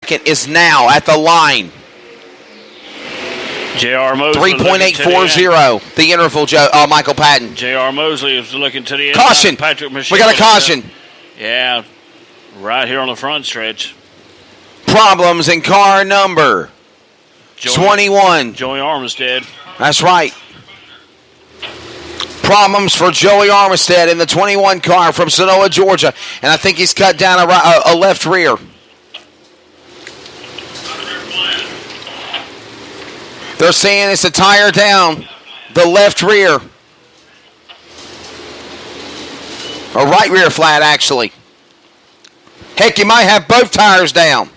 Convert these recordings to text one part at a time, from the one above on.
second is now at the line. J.R. Mosley 3.840, the interval, Michael Patton. J.R. Mosley is looking to the end. Caution. Patrick Michelle. We got a caution. Yeah, right here on the front stretch. Problems in car number 21. Joey Armistead. That's right. Problems for Joey Armistead in the 21 car from Sonoma, Georgia. And I think he's cut down a left rear. They're saying it's a tire down the left rear. Or right rear flat, actually. Heck, you might have both tires down.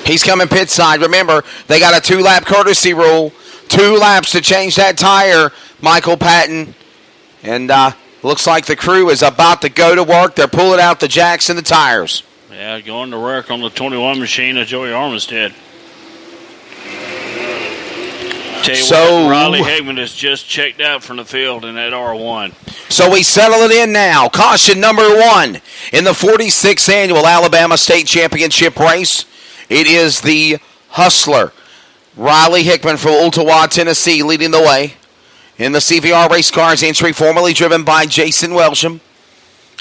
He's coming pit side. Remember, they got a 2-lap courtesy rule. 2 laps to change that tire, Michael Patton. And looks like the crew is about to go to work. They're pulling out the jacks and the tires. Yeah, going to work on the 21 machine of Joey Armistead. Tell you what, Riley Hagman has just checked out from the field in that R1. So we settle it in now. Caution number 1 in the 46th annual Alabama State Championship race. It is the Hustler. Riley Hickman from Ooltewah, Tennessee, leading the way. In the CVR race cars entry, formerly driven by Jason Welsham.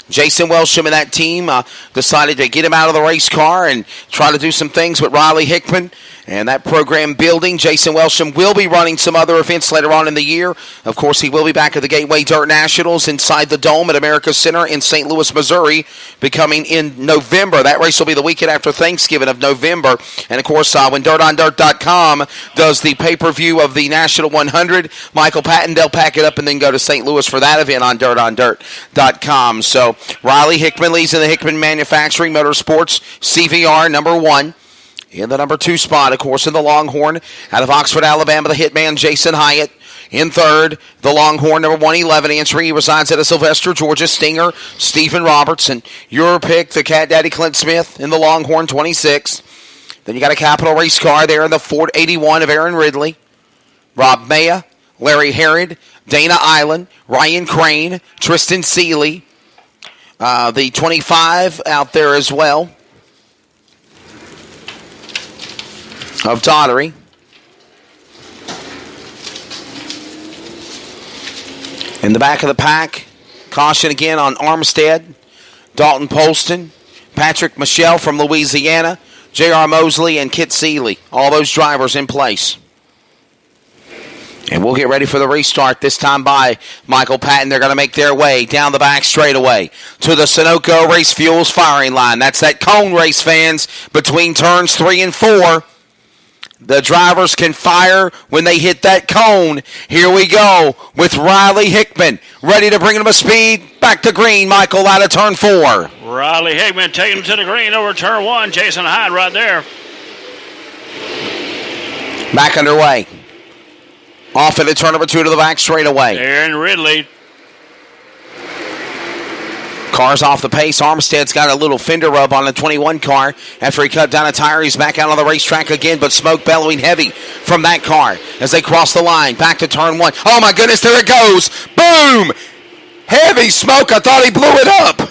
Jason Welsham and that team decided to get him out of the race car and try to do some things with Riley Hickman and that program building. Jason Welsham will be running some other events later on in the year. Of course, he will be back at the Gateway Dirt Nationals inside the Dome at America Center in St. Louis, Missouri, becoming in November. That race will be the weekend after Thanksgiving of November. And, of course, when DirtOnDirt.com does the pay-per-view of the National 100, Michael Patton, they'll pack it up and then go to St. Louis for that event on DirtOnDirt.com. So, Riley Hickman leads in the Hickman Manufacturing Motorsports CVR number 1. In the number 2 spot, of course, in the Longhorn, out of Oxford, Alabama, the hitman Jason Hyatt. In third, the Longhorn, number 111 entry. He resides out of Sylvester, Georgia. Stinger, Stephen Roberts. And your pick, the Cat Daddy Clint Smith in the Longhorn, 26. Then you got a Capital Race car there in the Ford 81 of Aaron Ridley. Rob Maya, Larry Herod, Dana Island, Ryan Crane, Tristan Seeley. The 25 out there as well of Daughtery. In the back of the pack, caution again on Armstead, Dalton Polston, Patrick Michelle from Louisiana, J.R. Mosley, and Kit Seeley. All those drivers in place. And we'll get ready for the restart, this time by Michael Patton. They're going to make their way down the back straightaway to the Sunoco Race Fuels firing line. That's that cone race, fans, between turns 3 and 4. The drivers can fire when they hit that cone. Here we go with Riley Hickman, ready to bring him to speed. Back to green, Michael, out of turn 4. Riley Hickman taking him to the green over turn 1. Jason Hyde right there. Back underway. Off into turn number 2 to the back straightaway. Aaron Ridley. Car's off the pace. Armstead's got a little fender rub on the 21 car. After he cut down a tire, he's back out on the racetrack again, but smoke bellowing heavy from that car as they cross the line. Back to turn 1. Oh, my goodness, there it goes. Boom! Heavy smoke. I thought he blew it up.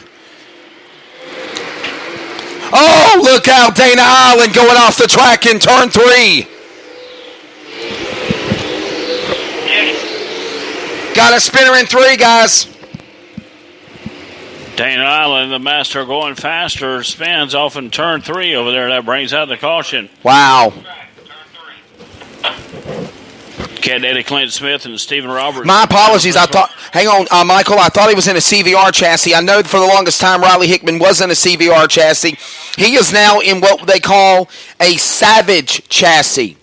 Oh, look out. Dana Island going off the track in turn 3. Got a spinner in 3, guys. Dana Island, the master, going faster, spins off in turn 3 over there. That brings out the caution. Wow. Cat Daddy Clint Smith and Stephen Roberts. My apologies. Hang on, Michael. I thought he was in a CVR chassis. I know for the longest time Riley Hickman was in a CVR chassis. He is now in what they call a Savage chassis.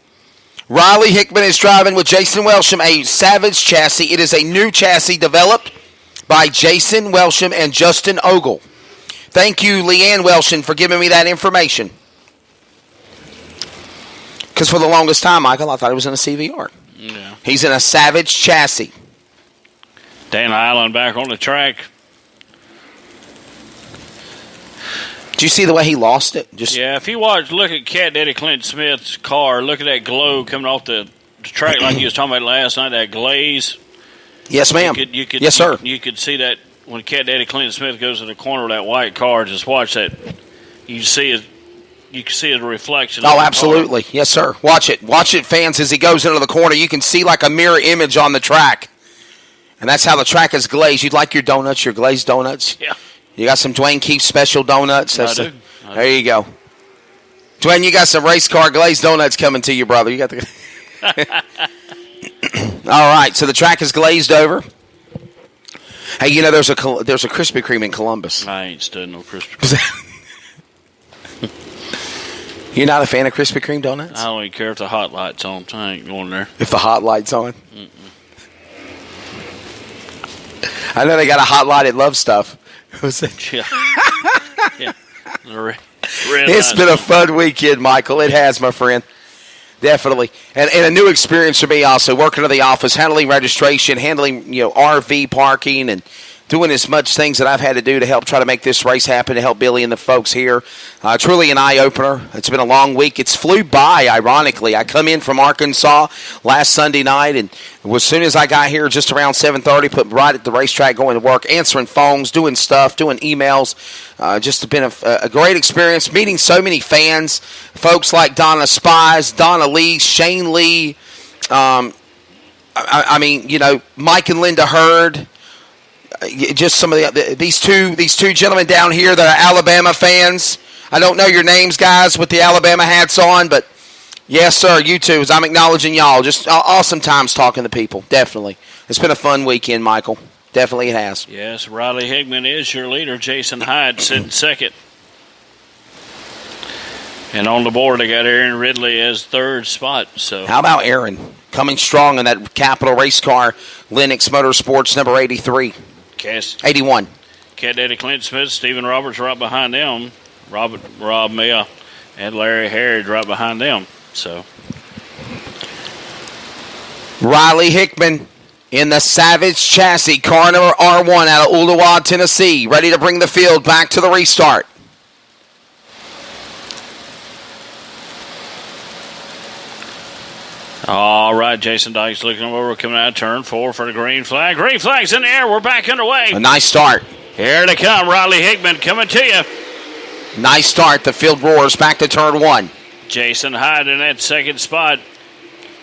Riley Hickman is driving with Jason Welsham a Savage chassis. It is a new chassis developed by Jason Welsham and Justin Ogle. Thank you, Leanne Welsham, for giving me that information. Because for the longest time, Michael, I thought he was in a CVR. Yeah. He's in a Savage chassis. Dana Island back on the track. Did you see the way he lost it? Yeah, if you look at Cat Daddy Clint Smith's car, look at that glow coming off the track like you was talking about last night, that glaze. Yes, ma'am. You could, yes, sir. You could see that when Cat Daddy Clinton Smith goes in the corner of that white car, just watch that. You can see his reflection. Oh, absolutely. Yes, sir. Watch it. Watch it, fans, as he goes into the corner. You can see like a mirror image on the track. And that's how the track is glazed. You'd like your donuts, your glazed donuts? Yeah. You got some Dwayne Keefe special donuts? I do. There you go. Dwayne, you got some race car glazed donuts coming to you, brother. You got the. All right, so the track is glazed over. Hey, you know there's a Krispy Kreme in Columbus. I ain't studying no Krispy Kreme. You're not a fan of Krispy Kreme donuts? I don't even care if the hot light's on. I ain't going there. If the hot light's on? I know they got a hot light at Love Stuff. Yeah. Yeah. It's been a fun weekend, Michael. It has, my friend. Definitely. And a new experience for me also, working in the office, handling registration, handling RV parking, and doing as much things that I've had to do to help try to make this race happen, to help Billy and the folks here. Truly an eye-opener. It's been a long week. It's flew by, ironically. I come in from Arkansas last Sunday night, and as soon as I got here, just around 7:30, put right at the racetrack, going to work, answering phones, doing stuff, doing emails. Just been a great experience, meeting so many fans, folks like Donna Spies, Donna Lee, Shane Lee, Mike and Linda Hurd. Just some of these two gentlemen down here that are Alabama fans. I don't know your names, guys, with the Alabama hats on, but yes, sir, you too, as I'm acknowledging y'all. Just awesome times talking to people, definitely. It's been a fun weekend, Michael. Definitely it has. Yes, Riley Higman is your leader. Jason Hyde sitting second. And on the board, they got Aaron Ridley as third spot. So how about Aaron coming strong in that Capital Race Car, Lennox Motorsports number 83. 81. Cat Daddy Clint Smith, Stephen Roberts right behind them. Rob Mia and Larry Harrod right behind them. So Riley Hickman in the Savage chassis, car number R1 out of Ooltewah, Tennessee, ready to bring the field back to the restart. All right, Jason Dykes looking over, coming out of turn 4 for the green flag. Green flag's in the air. We're back underway. A nice start. Here they come. Riley Hickman coming to you. Nice start. The field roars back to turn 1. Jason Hyde in that second spot.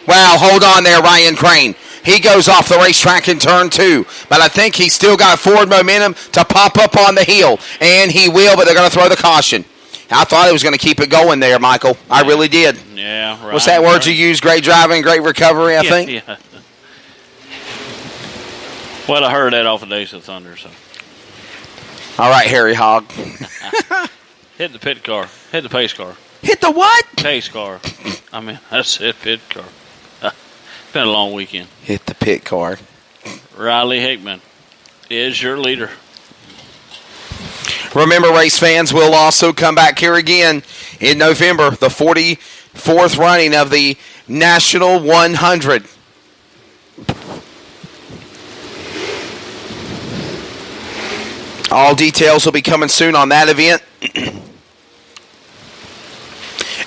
Wow, hold on there, Ryan Crane. He goes off the racetrack in turn 2, but I think he's still got forward momentum to pop up on the heel, and he will, but they're going to throw the caution. I thought he was going to keep it going there, Michael. I really did. Yeah, right. What's that word you use? Great driving, great recovery, I think? Yeah. Well, I heard that off of Days of Thunder. So. All right, Harry Hogg. Hit the pit car. Hit the pace car. Hit the what? Pace car. I said pit car. It's been a long weekend. Hit the pit car. Riley Hickman is your leader. Remember, race fans, we'll also come back here again in November, the 44th running of the National 100. All details will be coming soon on that event.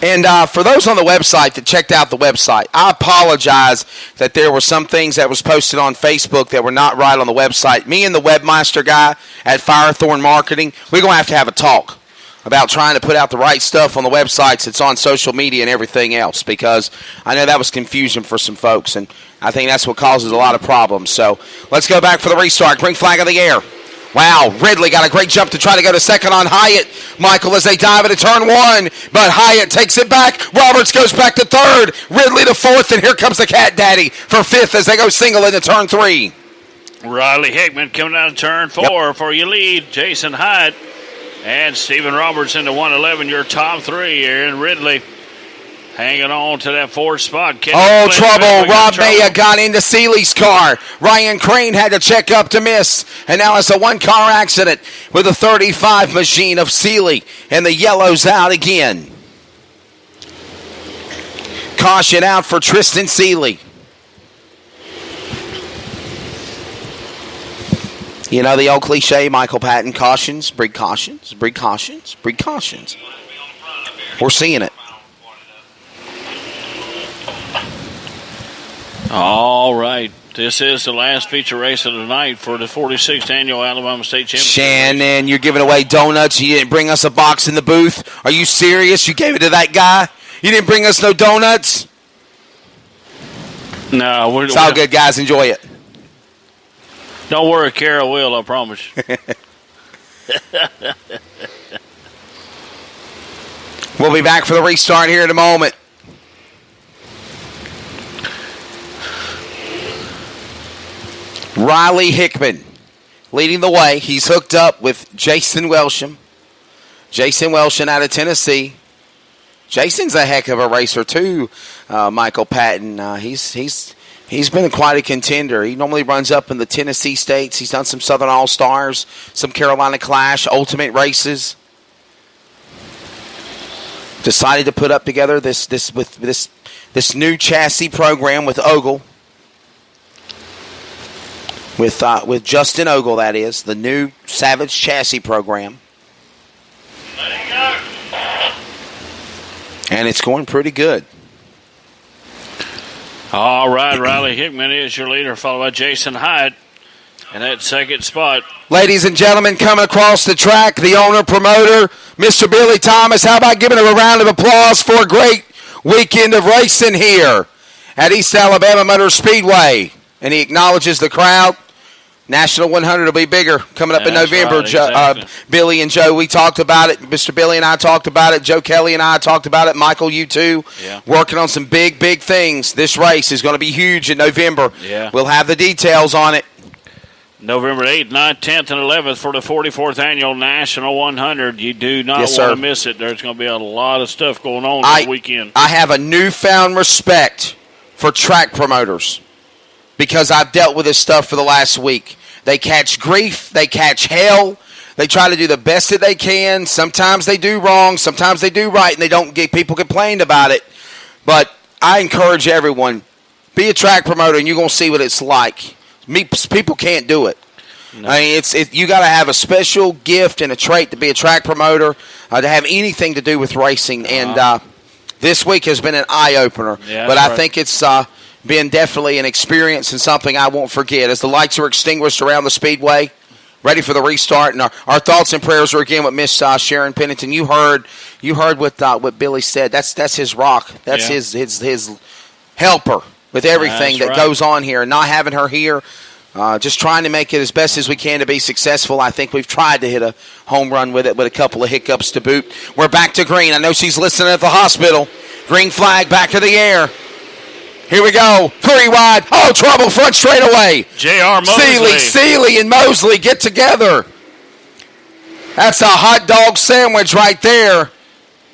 And for those on the website that checked out the website, I apologize that there were some things that was posted on Facebook that were not right on the website. Me and the webmaster guy at Firethorn Marketing, we're going to have a talk about trying to put out the right stuff on the websites that's on social media and everything else, because I know that was confusion for some folks, and I think that's what causes a lot of problems. So let's go back for the restart. Green flag in the air. Wow, Ridley got a great jump to try to go to second on Hyatt. Michael, as they dive into turn 1, but Hyatt takes it back. Roberts goes back to third. Ridley to fourth, and here comes the Cat Daddy for fifth as they go single into turn 3. Riley Hickman coming out of turn 4 for your lead. Jason Hyde and Stephen Roberts into 111. Your top 3, Aaron Ridley. Hanging on to that 4th spot. Trouble. Rob Maya got into Seeley's car. Ryan Crane had to check up to miss. And now it's a one-car accident with a 35 machine of Seeley. And the yellow's out again. Caution out for Tristan Seeley. You know the old cliche, Michael Patton, cautions, breed cautions, breed cautions, breed cautions. We're seeing it. All right. This is the last feature race of the night for the 46th Annual Alabama State Championship. Shannon, you're giving away donuts. You didn't bring us a box in the booth. Are you serious? You gave it to that guy? You didn't bring us no donuts? No. It's all good, guys. Enjoy it. Don't worry, Carol will, I promise. We'll be back for the restart here in a moment. Riley Hickman leading the way. He's hooked up with Jason Welsham. Jason Welsham out of Tennessee. Jason's a heck of a racer too, Michael Patton. He's been quite a contender. He normally runs up in the Tennessee states. He's done some Southern All-Stars, some Carolina Clash, Ultimate races. Decided to put up together this new chassis program with Ogle. With Justin Ogle, that is, the new Savage chassis program. And it's going pretty good. All right, Riley Hickman is your leader, followed by Jason Hyde in that second spot. Ladies and gentlemen, coming across the track, the owner, promoter, Mr. Billy Thomas. How about giving him a round of applause for a great weekend of racing here at East Alabama Motor Speedway? And he acknowledges the crowd. National 100 will be bigger coming up in November. Right, exactly. Billy and Joe, we talked about it. Mr. Billy and I talked about it. Joe Kelly and I talked about it. Michael, you too. Yeah. Working on some big things. This race is going to be huge in November. Yeah. We'll have the details on it. November 8th, 9th, 10th, and 11th for the 44th Annual National 100. You do not want to miss it. There's going to be a lot of stuff going on this weekend. I have a newfound respect for track promoters because I've dealt with this stuff for the last week. They catch grief. They catch hell. They try to do the best that they can. Sometimes they do wrong. Sometimes they do right, and they don't get people complained about it. But I encourage everyone, be a track promoter, and you're going to see what it's like. People can't do it. No. I mean, you got to have a special gift and a trait to be a track promoter, to have anything to do with racing. And this week has been an eye-opener. Yeah, but I think it's been definitely an experience and something I won't forget. As the lights are extinguished around the speedway, ready for the restart, and our thoughts and prayers are again with Miss Sharon Pennington. You heard what Billy said. That's his rock. That's his helper with everything that goes on here. And not having her here, just trying to make it as best as we can to be successful. I think we've tried to hit a home run with it, with a couple of hiccups to boot. We're back to green. I know she's listening at the hospital. Green flag back to the air. Here we go. 3 wide. Oh, trouble front straightaway. J.R. Mosley. Seeley and Mosley get together. That's a hot dog sandwich right there.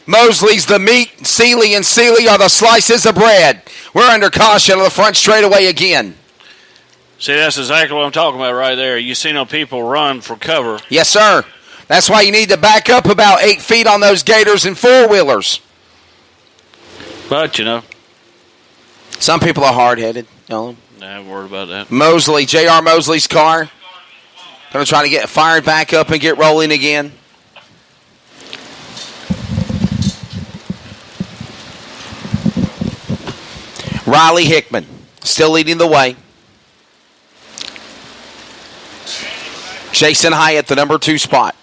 Mosley's the meat. Seeley and Seeley are the slices of bread. We're under caution on the front straightaway again. See, that's exactly what I'm talking about right there. You see no people run for cover. Yes, sir. That's why you need to back up about 8 feet on those gators and four-wheelers. But, some people are hard-headed. Nah, I'm worried about that. Mosley, J.R. Mosley's car. Going to try to get fired back up and get rolling again. Riley Hickman still leading the way. Jason Hyatt, the number 2 spot.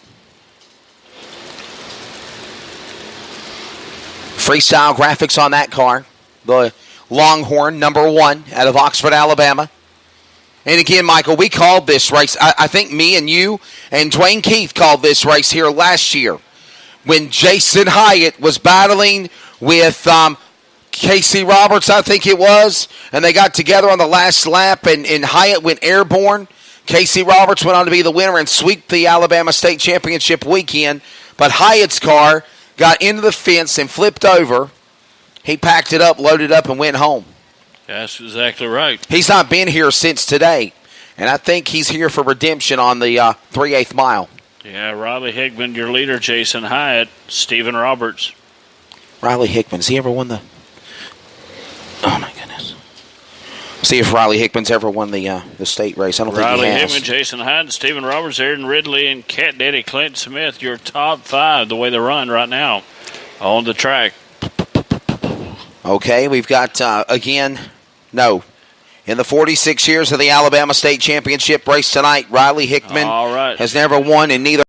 Freestyle graphics on that car. The Longhorn, number 1, out of Oxford, Alabama. And again, Michael, we called this race. I think me and you and Dwayne Keith called this race here last year when Jason Hyatt was battling with Casey Roberts, I think it was, and they got together on the last lap, and Hyatt went airborne. Casey Roberts went on to be the winner and sweep the Alabama State Championship weekend, but Hyatt's car got into the fence and flipped over. He packed it up, loaded up, and went home. That's exactly right. He's not been here since today, and I think he's here for redemption on the 3/8 mile. Yeah, Riley Hickman, your leader, Jason Hyatt, Stephen Roberts. Riley Hickman, has he ever won the... Oh, my goodness. See if Riley Hickman's ever won the state race. I don't think he has. Riley Hickman, Jason Hyde, Stephen Roberts, Aaron Ridley, and Cat Daddy Clint Smith, your top 5, the way they run right now on the track. Okay, we've got, again, no. in the 46 years of the Alabama State Championship race tonight. Riley Hickman All right. has never won, and neither